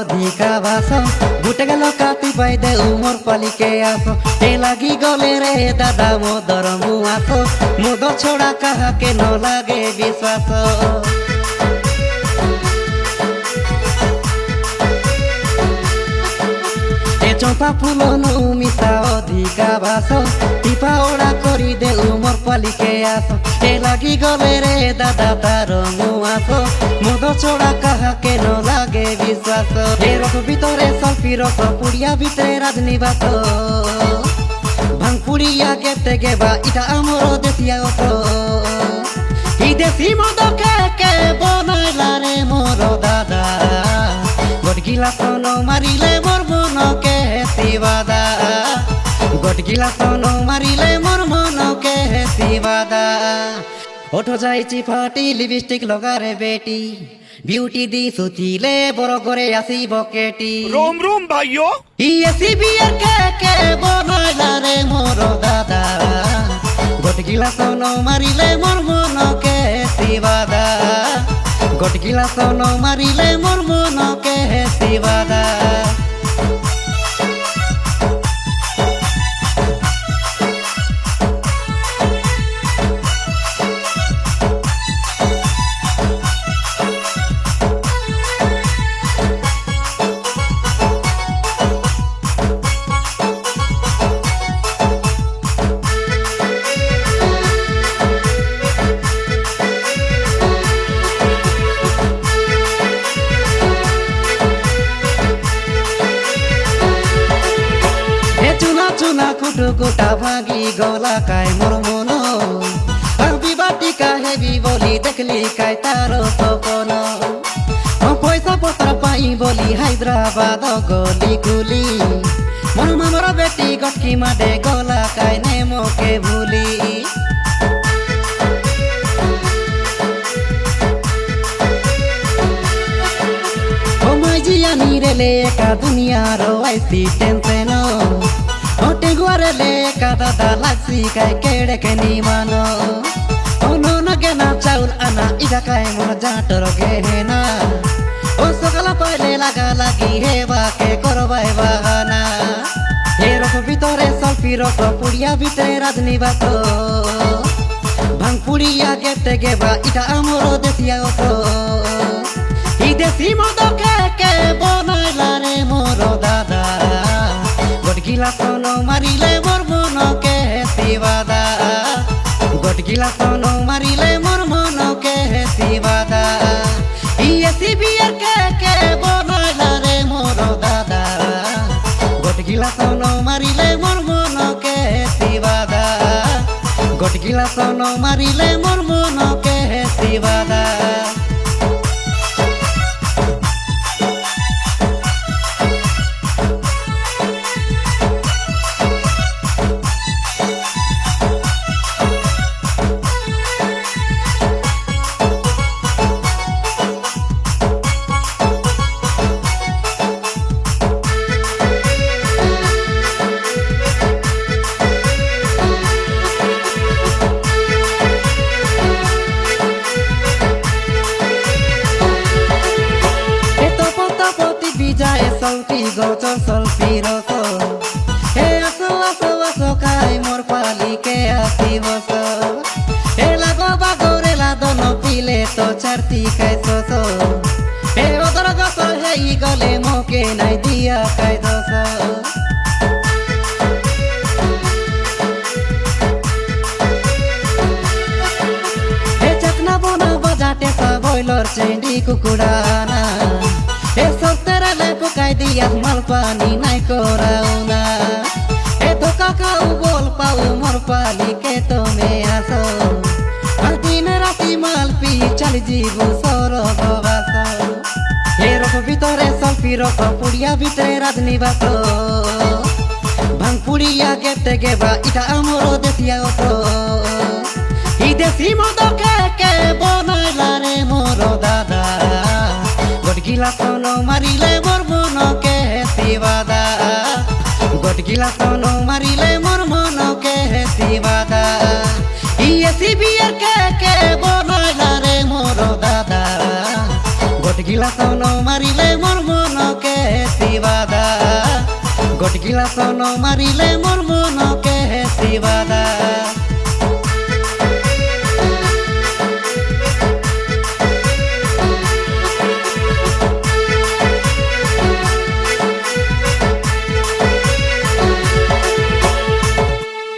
অধিকা ভাস গুটে গেল কাতি পাই দে উমর পালিকে আস এ লাগি গলে রে দাদা মোদর মুআস মোদ ছড়া কাহাকে ন লাগে বিশ্বাস চম্পা ফুল নু মিশা অধিকা ভাস টিপা ওড়া করি দে উমর পালিকে আস এ লাগি গলে রে দাদা তার মুআস মোদ ছড়া কাহাকে ন লাগে বিশ্বাস এ রস ভিতরে সলফি রস পুড়িয়া ভিতরে রাজনিবাস ভাং পুড়িয়া গেতে গেবা ইটা আমর দেশিয়া অত ই দেশি মদ কে বনাইলা রে মোর দাদা গট গিলাস ন মারিলে মোর মনকে হেসিবাদা গট গিলাস ন মারিলে মোর মনকে হেসিবাদা ওঠো যাইছি ফাটি লিপস্টিক লগারে বেটি বিউটি দি সুচিলে বড় করে আসিব কেটি रोम रोम भाइयों ইয়েসি বিয়ার কে বনাইলা রে মোর দাদা গট গিলাস ন মারিলে মোর মনকে হেসিবাদা গট গিলাস ন মারিলে মোর মনকে হেসিবাদা চুনা কুটু কুটা ভাগি গলা কায় মোর মন বিবাটি কাহেবি বলি দেখলি কায় তার সপন পয়সা পত্র পাই বলি হায়দ্রাবাদ গলি গুলি মোর মামর বেটি গটকি মাদে গলা কায় নে মোকে ভুলি জিয়ানি রেলে একা দুনিয়ার আইসি টেনশন ওটে গোয়ারেলে একা দাদা লাগছি কায় কেড়ে কেনি মানো ono na gena chaul ana iga kai mon jator gehena o sokala paile laga lagi heba ke korbai bahana he rok vitore salfi rok puria vitore rajnibaso bhang puria gete geba ita amoro desia oto i desi modo ke bonaila re moro dada god gilas no marile mor mono ke sivada গট গিলাস ন মারিলে মোর মনকে হেসিবাদা AC বিয়ার কে বনাইলা রে মোর দাদা goat গিলাস ন মারিলে মোর মনকে হেসিবাদা goat গিলাস ন মারিলে মোর মনকে হেসিবাদা Salpi gocho salpi roso he aso aso aso kai mor pali ke asivoso he lago bagore la dono pile to charti kai soso he odor goso he gole moke nai dia kai doso he chakna bona bajate sa boiler chendi kukudana he sotera le pokai dia mal pani nai korauna he toka kau bol pau mor pali ke to me aso adin rati mal pi chal jibu soro baso he rok vitore salfi rok puria vitore rajnibaso bhang puria gete geba ita amoro desia oto i desi modo ke bonaila re moro dada গট গিলাস ন মারিলে মোর মনকে হেসিবাদা goat গিলাস ন মারিলে মোর মনকে হেসিবাদা AC বিয়ার কে বনাইলা রে মোর দাদা goat গিলাস ন মারিলে মোর মনকে গট গিলাস ন মারিলে মরমু